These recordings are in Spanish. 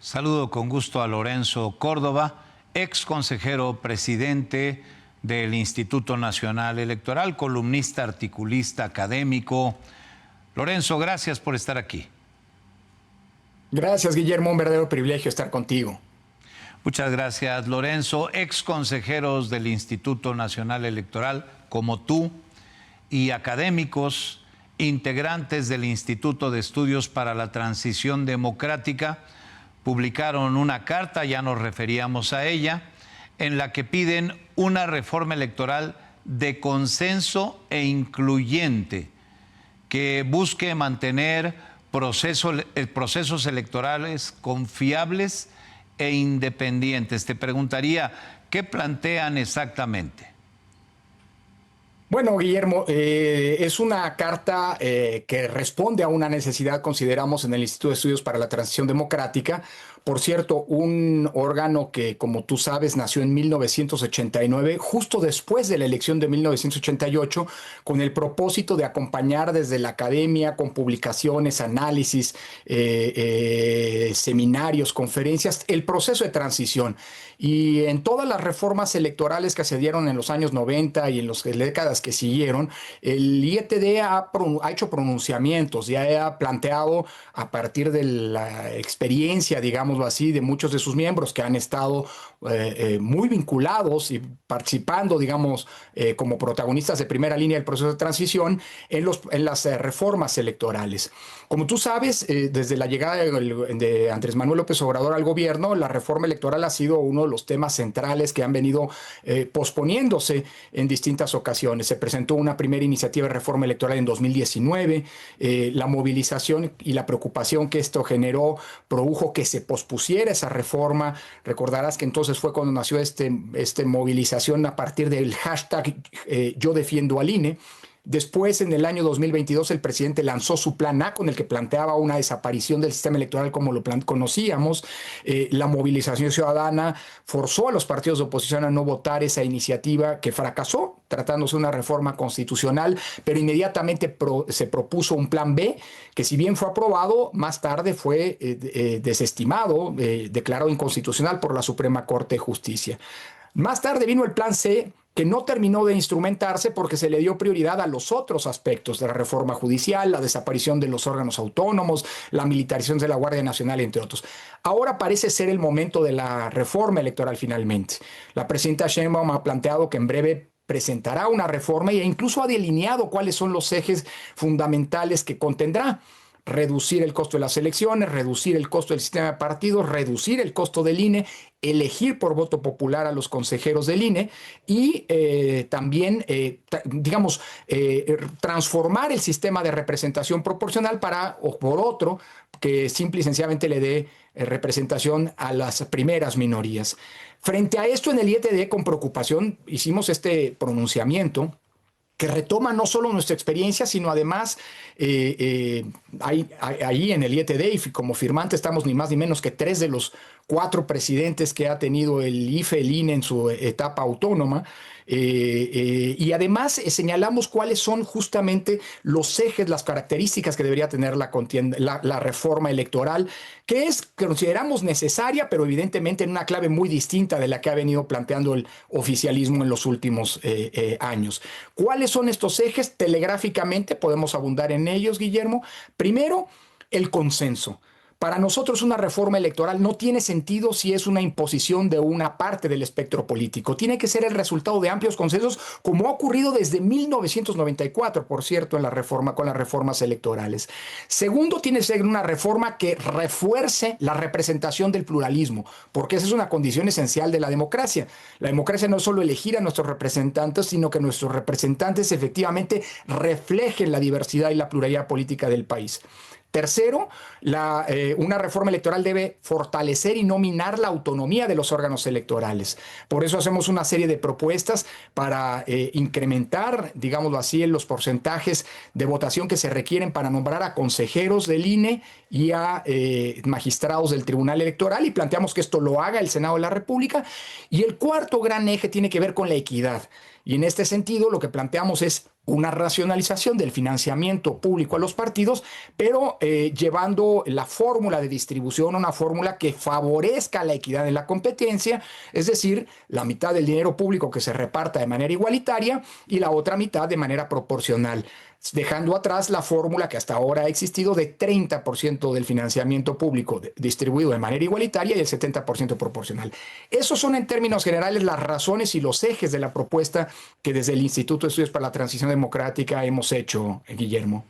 Saludo con gusto a Lorenzo Córdoba, ex consejero presidente del Instituto Nacional Electoral, columnista, articulista, académico. Lorenzo, gracias por estar aquí. Gracias, Guillermo, un verdadero privilegio estar contigo. Muchas gracias, Lorenzo. Ex consejeros del Instituto Nacional Electoral, como tú, y académicos, integrantes del Instituto de Estudios para la Transición Democrática, publicaron una carta, ya nos referíamos a ella, en la que piden una reforma electoral de consenso e incluyente que busque mantener procesos electorales confiables e independientes. Te preguntaría, ¿qué plantean exactamente? Bueno, Guillermo, es una carta que responde a una necesidad, consideramos, en el Instituto de Estudios para la Transición Democrática. Por cierto, un órgano que, como tú sabes, nació en 1989, justo después de la elección de 1988, con el propósito de acompañar desde la academia con publicaciones, análisis, seminarios, conferencias, el proceso de transición. Y en todas las reformas electorales que se dieron en los años 90 y en las décadas que siguieron, el IETD ha hecho pronunciamientos, ya ha planteado a partir de la experiencia, digámoslo así, de muchos de sus miembros que han estado muy vinculados y participando, digamos, como protagonistas de primera línea del proceso de transición en las reformas electorales. Como tú sabes, desde la llegada de Andrés Manuel López Obrador al gobierno, la reforma electoral ha sido uno de los temas centrales que han venido posponiéndose en distintas ocasiones. Se presentó una primera iniciativa de reforma electoral en 2019. La movilización y la preocupación que esto generó produjo que se pospusiera esa reforma. Recordarás que entonces fue cuando nació esta movilización a partir del hashtag Yo Defiendo al INE. Después, en el año 2022, el presidente lanzó su plan A, con el que planteaba una desaparición del sistema electoral como lo conocíamos. La movilización ciudadana forzó a los partidos de oposición a no votar esa iniciativa, que fracasó, tratándose de una reforma constitucional, pero inmediatamente se propuso un plan B, que si bien fue aprobado, más tarde fue desestimado, declarado inconstitucional por la Suprema Corte de Justicia. Más tarde vino el plan C, que no terminó de instrumentarse porque se le dio prioridad a los otros aspectos de la reforma judicial, la desaparición de los órganos autónomos, la militarización de la Guardia Nacional, entre otros. Ahora parece ser el momento de la reforma electoral finalmente. La presidenta Sheinbaum ha planteado que en breve presentará una reforma e incluso ha delineado cuáles son los ejes fundamentales que contendrá. Reducir el costo de las elecciones, reducir el costo del sistema de partidos, reducir el costo del INE, elegir por voto popular a los consejeros del INE y también, transformar el sistema de representación proporcional o por otro, que simple y sencillamente le dé representación a las primeras minorías. Frente a esto, en el IETD, con preocupación, hicimos este pronunciamiento que retoma no solo nuestra experiencia, sino además ahí en el IETD, y como firmante estamos ni más ni menos que 3 de los 4 presidentes que ha tenido el IFE, el INE en su etapa autónoma, y además señalamos cuáles son justamente los ejes, las características que debería tener la reforma electoral, que consideramos necesaria, pero evidentemente en una clave muy distinta de la que ha venido planteando el oficialismo en los últimos años. ¿Cuáles son estos ejes? Telegráficamente podemos abundar en ellos, Guillermo. Primero, el consenso. Para nosotros una reforma electoral no tiene sentido si es una imposición de una parte del espectro político. Tiene que ser el resultado de amplios consensos, como ha ocurrido desde 1994, por cierto, con las reformas electorales. Segundo, tiene que ser una reforma que refuerce la representación del pluralismo, porque esa es una condición esencial de la democracia. La democracia no es solo elegir a nuestros representantes, sino que nuestros representantes efectivamente reflejen la diversidad y la pluralidad política del país. Tercero, una reforma electoral debe fortalecer y no minar la autonomía de los órganos electorales. Por eso hacemos una serie de propuestas para incrementar, digámoslo así, los porcentajes de votación que se requieren para nombrar a consejeros del INE y a magistrados del Tribunal Electoral, y planteamos que esto lo haga el Senado de la República. Y el cuarto gran eje tiene que ver con la equidad. Y en este sentido, lo que planteamos es una racionalización del financiamiento público a los partidos, pero llevando la fórmula de distribución a una fórmula que favorezca la equidad en la competencia, es decir, la mitad del dinero público que se reparta de manera igualitaria y la otra mitad de manera proporcional, dejando atrás la fórmula que hasta ahora ha existido de 30% del financiamiento público distribuido de manera igualitaria y el 70% proporcional. Esos son en términos generales las razones y los ejes de la propuesta que desde el Instituto de Estudios para la Transición Democrática hemos hecho, Guillermo.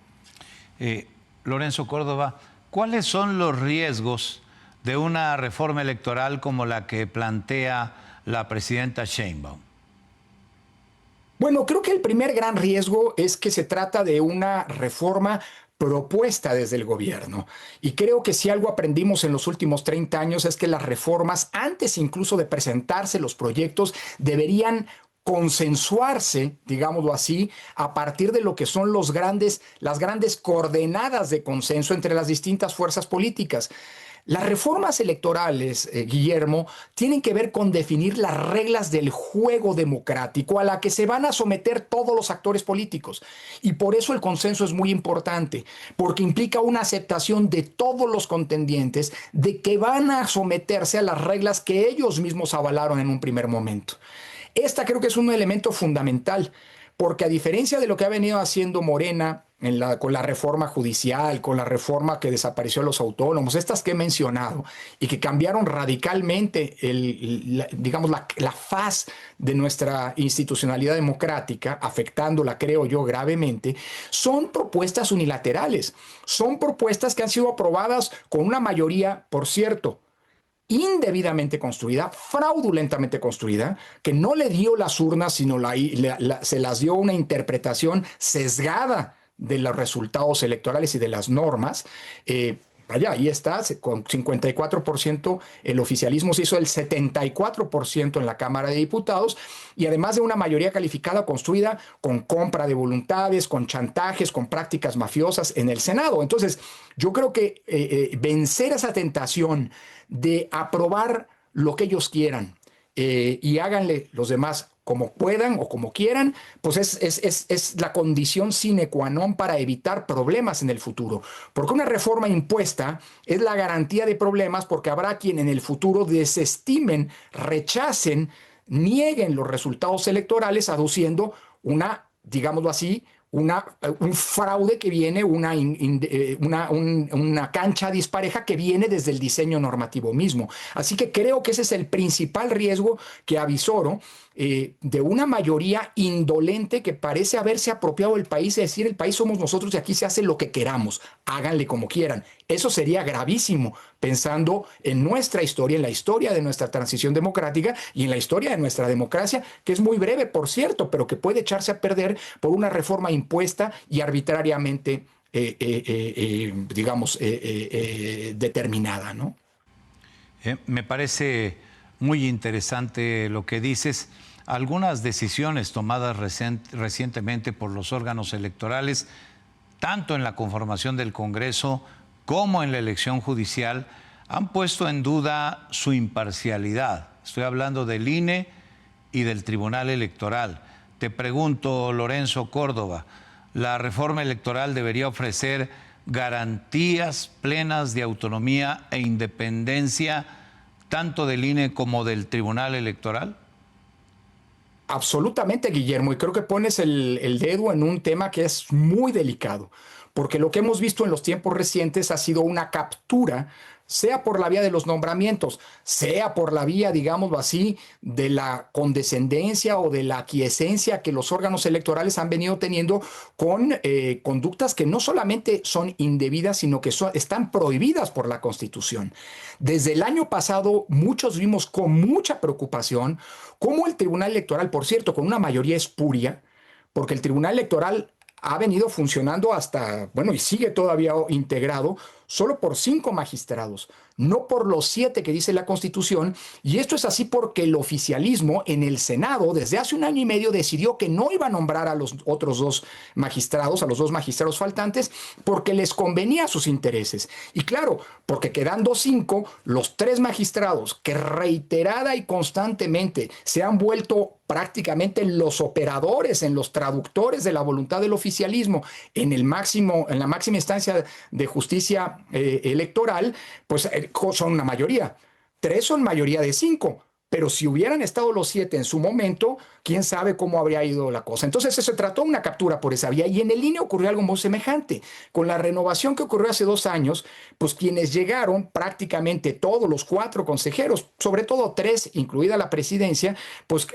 Lorenzo Córdoba, ¿cuáles son los riesgos de una reforma electoral como la que plantea la presidenta Sheinbaum? Bueno, creo que el primer gran riesgo es que se trata de una reforma propuesta desde el gobierno. Y creo que si algo aprendimos en los últimos 30 años es que las reformas, antes incluso de presentarse los proyectos, deberían consensuarse, digámoslo así, a partir de lo que son las grandes coordenadas de consenso entre las distintas fuerzas políticas. Las reformas electorales, Guillermo, tienen que ver con definir las reglas del juego democrático a la que se van a someter todos los actores políticos. Y por eso el consenso es muy importante, porque implica una aceptación de todos los contendientes de que van a someterse a las reglas que ellos mismos avalaron en un primer momento. Esta creo que es un elemento fundamental, porque a diferencia de lo que ha venido haciendo Morena con la reforma judicial, con la reforma que desapareció a los autónomos, estas que he mencionado y que cambiaron radicalmente la faz de nuestra institucionalidad democrática, afectándola, creo yo, gravemente, son propuestas unilaterales, son propuestas que han sido aprobadas con una mayoría, por cierto, indebidamente construida, fraudulentamente construida, que no le dio las urnas, sino se las dio una interpretación sesgada de los resultados electorales y de las normas. Vaya, ahí está, con 54%, el oficialismo se hizo el 74% en la Cámara de Diputados, y además de una mayoría calificada construida con compra de voluntades, con chantajes, con prácticas mafiosas en el Senado. Entonces, yo creo que vencer esa tentación de aprobar lo que ellos quieran y háganle los demás como puedan o como quieran, pues es la condición sine qua non para evitar problemas en el futuro. Porque una reforma impuesta es la garantía de problemas, porque habrá quien en el futuro desestimen, rechacen, nieguen los resultados electorales aduciendo digámoslo así, un fraude que viene, una cancha dispareja que viene desde el diseño normativo mismo. Así que creo que ese es el principal riesgo que avisoro, de una mayoría indolente que parece haberse apropiado del país, es decir, el país somos nosotros y aquí se hace lo que queramos, háganle como quieran. Eso sería gravísimo, pensando en nuestra historia, en la historia de nuestra transición democrática y en la historia de nuestra democracia, que es muy breve, por cierto, pero que puede echarse a perder por una reforma impuesta y arbitrariamente, determinada, ¿no? Me parece muy interesante lo que dices. Algunas decisiones tomadas recientemente por los órganos electorales, tanto en la conformación del Congreso como en la elección judicial, han puesto en duda su imparcialidad. Estoy hablando del INE y del Tribunal Electoral. Te pregunto, Lorenzo Córdoba, ¿la reforma electoral debería ofrecer garantías plenas de autonomía e independencia tanto del INE como del Tribunal Electoral? Absolutamente, Guillermo, y creo que pones el dedo en un tema que es muy delicado, porque lo que hemos visto en los tiempos recientes ha sido una captura, sea por la vía de los nombramientos, sea por la vía, digámoslo así, de la condescendencia o de la aquiescencia que los órganos electorales han venido teniendo con conductas que no solamente son indebidas, sino que están prohibidas por la Constitución. Desde el año pasado, muchos vimos con mucha preocupación cómo el Tribunal Electoral, por cierto, con una mayoría espuria, porque el Tribunal Electoral ha venido funcionando hasta, bueno, y sigue todavía integrado solo por 5 magistrados, no por los 7 que dice la Constitución, y esto es así porque el oficialismo en el Senado desde hace 1 año y medio decidió que no iba a nombrar a los otros 2 magistrados, a los 2 magistrados faltantes, porque les convenía a sus intereses. Y claro, porque quedando 5, los 3 magistrados que reiterada y constantemente se han vuelto prácticamente en los operadores, en los traductores de la voluntad del oficialismo, en la máxima instancia de justicia electoral, pues son una mayoría. 3 son mayoría de 5. Pero si hubieran estado los 7 en su momento, quién sabe cómo habría ido la cosa. Entonces se trató de una captura por esa vía y en el INE ocurrió algo muy semejante. Con la renovación que ocurrió hace 2 años, pues quienes llegaron, prácticamente todos los 4 consejeros, sobre todo 3, incluida la presidencia, pues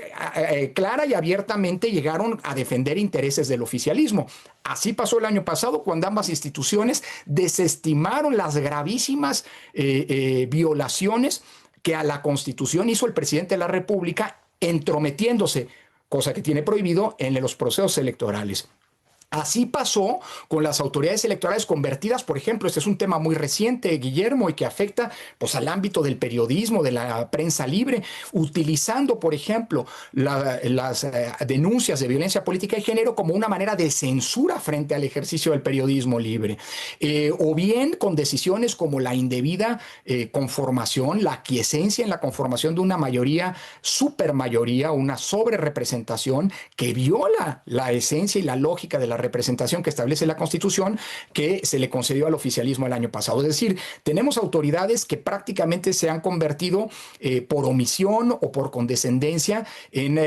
clara y abiertamente llegaron a defender intereses del oficialismo. Así pasó el año pasado cuando ambas instituciones desestimaron las gravísimas violaciones que a la Constitución hizo el presidente de la República entrometiéndose, cosa que tiene prohibido en los procesos electorales. Así pasó con las autoridades electorales convertidas, por ejemplo, este es un tema muy reciente, Guillermo, y que afecta pues, al ámbito del periodismo, de la prensa libre, utilizando, por ejemplo, las denuncias de violencia política y género como una manera de censura frente al ejercicio del periodismo libre. O bien con decisiones como la indebida conformación, la aquiescencia en la conformación de una mayoría, supermayoría, una sobrerepresentación que viola la esencia y la lógica de la representación que establece la Constitución que se le concedió al oficialismo el año pasado. Es decir, tenemos autoridades que prácticamente se han convertido por omisión o por condescendencia en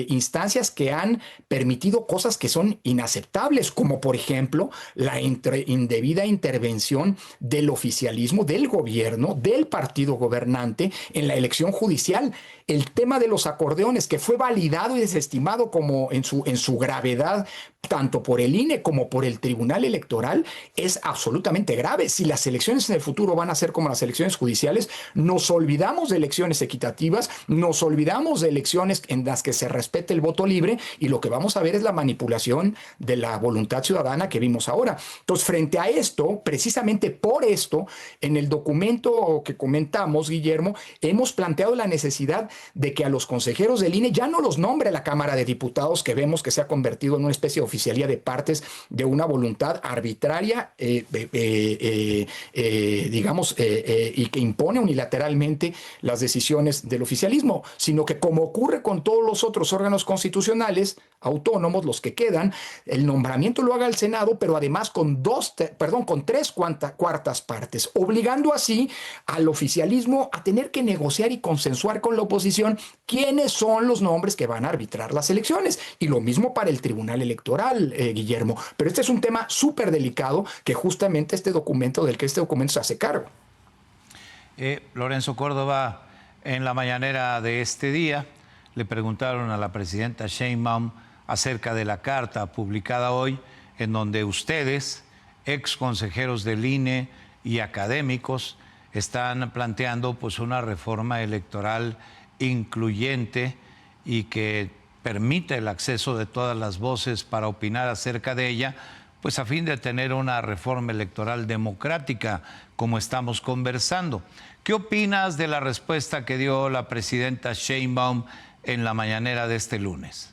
instancias que han permitido cosas que son inaceptables, como por ejemplo la indebida intervención del oficialismo, del gobierno, del partido gobernante en la elección judicial. El tema de los acordeones, que fue validado y desestimado como en su gravedad, tanto por el INE como por el Tribunal Electoral, es absolutamente grave. Si las elecciones en el futuro van a ser como las elecciones judiciales, nos olvidamos de elecciones equitativas, nos olvidamos de elecciones en las que se respete el voto libre y lo que vamos a ver es la manipulación de la voluntad ciudadana que vimos ahora. Entonces, frente a esto, precisamente por esto, en el documento que comentamos, Guillermo, hemos planteado la necesidad de que a los consejeros del INE ya no los nombre la Cámara de Diputados, que vemos que se ha convertido en una especie de oficialía de partes de una voluntad arbitraria, digamos, y que impone unilateralmente las decisiones del oficialismo, sino que como ocurre con todos los otros órganos constitucionales autónomos, los que quedan, el nombramiento lo haga el Senado, pero además con 3/4 partes, obligando así al oficialismo a tener que negociar y consensuar con la oposición quiénes son los nombres que van a arbitrar las elecciones. Y lo mismo para el Tribunal Electoral, Guillermo. Pero este es un tema súper delicado que justamente este documento se hace cargo. Lorenzo Córdoba, en la mañanera de este día le preguntaron a la presidenta Sheinbaum acerca de la carta publicada hoy en donde ustedes, ex consejeros del INE y académicos, están planteando pues una reforma electoral incluyente y que permite el acceso de todas las voces para opinar acerca de ella, pues a fin de tener una reforma electoral democrática, como estamos conversando. ¿Qué opinas de la respuesta que dio la presidenta Sheinbaum en la mañanera de este lunes?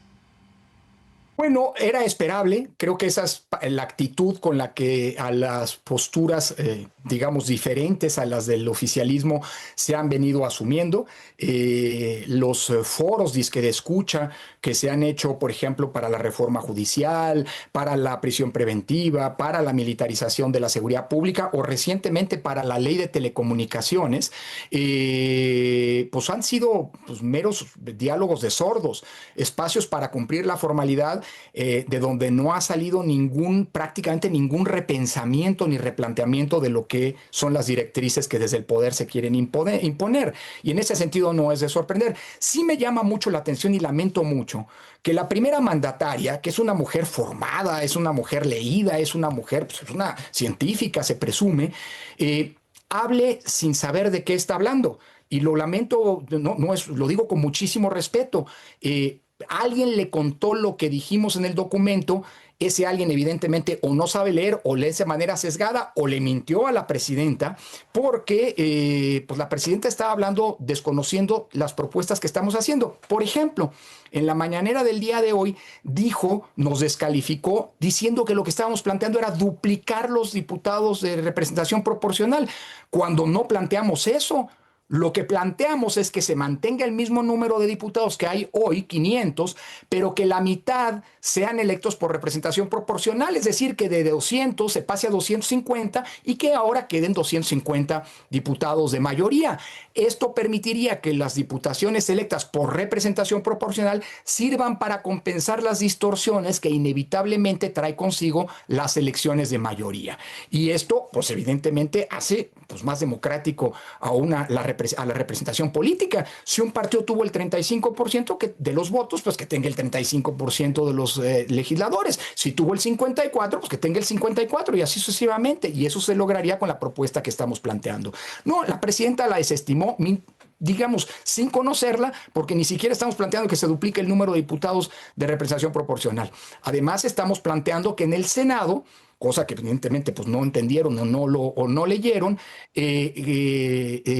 Bueno, era esperable. Creo que esa es la actitud con la que a las posturas, digamos, diferentes a las del oficialismo se han venido asumiendo. Los foros disque de escucha que se han hecho, por ejemplo, para la reforma judicial, para la prisión preventiva, para la militarización de la seguridad pública o recientemente para la ley de telecomunicaciones, pues han sido pues, meros diálogos de sordos, espacios para cumplir la formalidad, de donde no ha salido prácticamente ningún repensamiento ni replanteamiento de lo que son las directrices que desde el poder se quieren imponer. Y en ese sentido no es de sorprender. Sí me llama mucho la atención y lamento mucho que la primera mandataria, que es una mujer formada, es una mujer leída, es una mujer, pues, una científica, se presume, hable sin saber de qué está hablando. Y lo lamento, lo digo con muchísimo respeto. Alguien le contó lo que dijimos en el documento ese alguien evidentemente o no sabe leer o lee de manera sesgada o le mintió a la presidenta porque pues la presidenta estaba hablando desconociendo las propuestas que estamos haciendo. Por ejemplo, en la mañanera del día de hoy nos descalificó diciendo que lo que estábamos planteando era duplicar los diputados de representación proporcional, cuando no planteamos eso. Lo que planteamos es que se mantenga el mismo número de diputados que hay hoy, 500, pero que la mitad sean electos por representación proporcional, es decir, que de 200 se pase a 250 y que ahora queden 250 diputados de mayoría. Esto permitiría que las diputaciones electas por representación proporcional sirvan para compensar las distorsiones que inevitablemente trae consigo las elecciones de mayoría. Y esto, pues evidentemente, hace pues, más democrático a la representación política. Si un partido tuvo el 35% de los votos, pues que tenga el 35% de los legisladores. Si tuvo el 54%, pues que tenga el 54% y así sucesivamente. Y eso se lograría con la propuesta que estamos planteando. No, la presidenta la desestimó, digamos, sin conocerla, porque ni siquiera estamos planteando que se duplique el número de diputados de representación proporcional. Además, estamos planteando que en el Senado, cosa que evidentemente pues, no entendieron o no leyeron,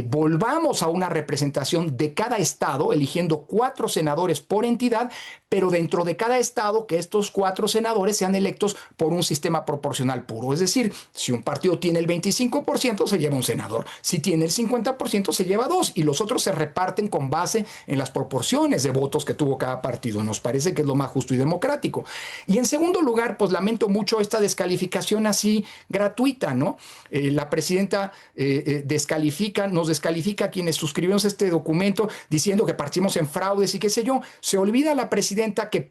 volvamos a una representación de cada estado, eligiendo 4 senadores por entidad, pero dentro de cada estado que estos 4 senadores sean electos por un sistema proporcional puro. Es decir, si un partido tiene el 25%, se lleva un senador. Si tiene el 50%, se lleva 2. Y los otros se reparten con base en las proporciones de votos que tuvo cada partido. Nos parece que es lo más justo y democrático. Y en segundo lugar, pues lamento mucho esta descalificación así gratuita, ¿no? La presidenta nos descalifica a quienes suscribimos este documento diciendo que partimos en fraudes y qué sé yo. Se olvida la presidenta que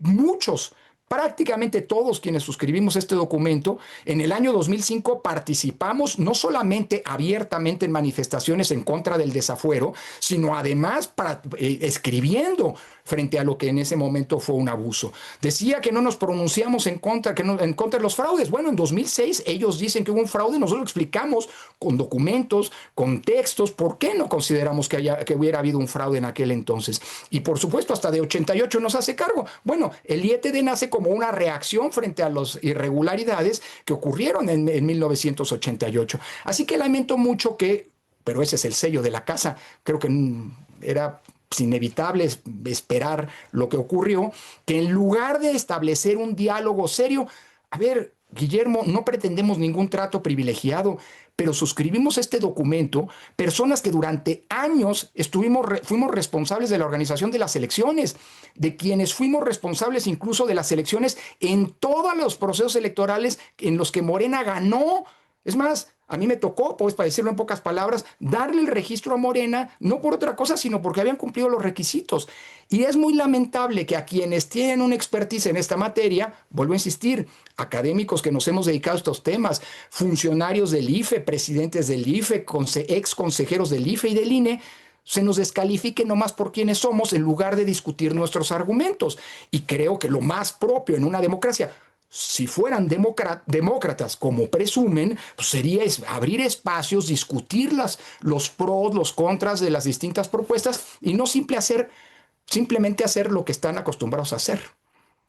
prácticamente todos quienes suscribimos este documento, en el año 2005 participamos no solamente abiertamente en manifestaciones en contra del desafuero, sino además escribiendo frente a lo que en ese momento fue un abuso. Decía que no nos pronunciamos en contra de los fraudes. Bueno, en 2006 ellos dicen que hubo un fraude, nosotros lo explicamos con documentos, con textos, por qué no consideramos que hubiera habido un fraude en aquel entonces. Y por supuesto, hasta de 88 nos hace cargo. Bueno, el IETD nace como una reacción frente a las irregularidades que ocurrieron en 1988. Así que lamento mucho pero ese es el sello de la casa, creo que era inevitable esperar lo que ocurrió, que en lugar de establecer un diálogo serio, a ver, Guillermo, no pretendemos ningún trato privilegiado, pero suscribimos este documento, personas que durante años fuimos responsables de la organización de las elecciones, de quienes fuimos responsables incluso de las elecciones en todos los procesos electorales en los que Morena ganó. Es más, a mí me tocó, pues para decirlo en pocas palabras, darle el registro a Morena, no por otra cosa, sino porque habían cumplido los requisitos. Y es muy lamentable que a quienes tienen una expertise en esta materia, vuelvo a insistir, académicos que nos hemos dedicado a estos temas, funcionarios del IFE, presidentes del IFE, ex consejeros del IFE y del INE, se nos descalifique nomás por quienes somos en lugar de discutir nuestros argumentos. Y creo que lo más propio en una democracia, si fueran demócratas como presumen, pues sería abrir espacios, discutir los pros, los contras de las distintas propuestas y no simplemente hacer lo que están acostumbrados a hacer,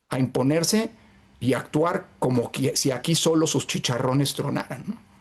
a imponerse y actuar como si aquí solo sus chicharrones tronaran, ¿no?